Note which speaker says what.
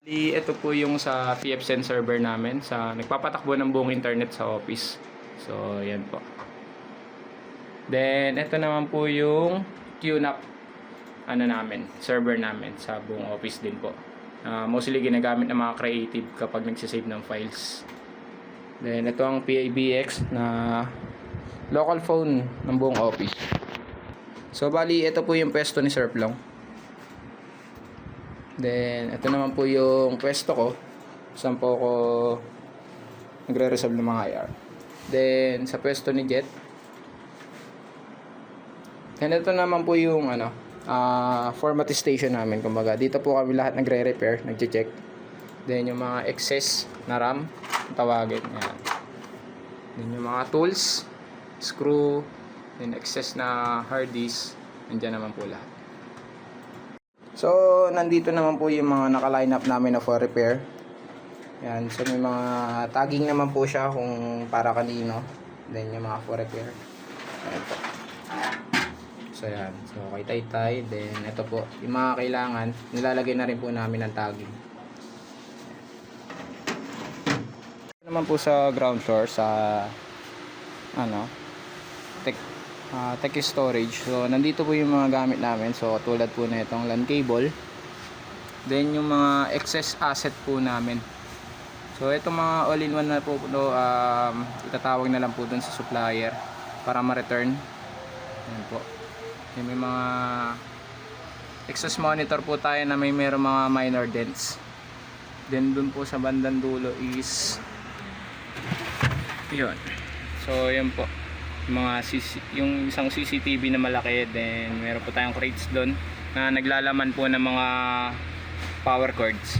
Speaker 1: Ito po yung sa PFSense server namin sa nagpapatakbo ng buong internet sa office. So, yan po. Then, ito naman po yung QNAP server namin sa buong office din po. Mostly ginagamit ng mga creative kapag nagsisave ng files. Then, ito ang PABX na local phone ng buong office. So, bali, ito po yung pwesto ni Sir Plong. Then, ito naman po yung pwesto ko. Saan po ako nagre-resolve ng mga IR. Then, sa pwesto ni Jet. And ito naman po yung format station namin. Kumbaga, dito po kami lahat nagre-repair, nagche-check. Then, yung mga excess na RAM, tawagin. Yan. Then, yung mga tools, screw, then excess na hard disk, nandiyan naman po lahat. So, nandito naman po yung mga naka-line up namin na for repair. Yan. So, may mga tagging naman po siya kung para kanino. Then, yung mga for repair. Ayan po. So, yan. So, kay Taytay. Then, ito po. Yung mga kailangan, nilalagay na rin po namin ng tagging. Ito naman po sa ground floor sa tech storage. So, nandito po yung mga gamit namin. So, tulad po na itong LAN cable. Then, yung mga excess asset po namin. So, itong mga all-in-one na po, itatawag na lang po dun sa supplier para ma-return. Ayan po. Then, may mga excess monitor po tayo na mayroong mga minor dents. Then, dun po sa bandang dulo is yun. So, yun po. Yung isang CCTV na malaki, then meron po tayong crates doon na naglalaman po ng mga power cords.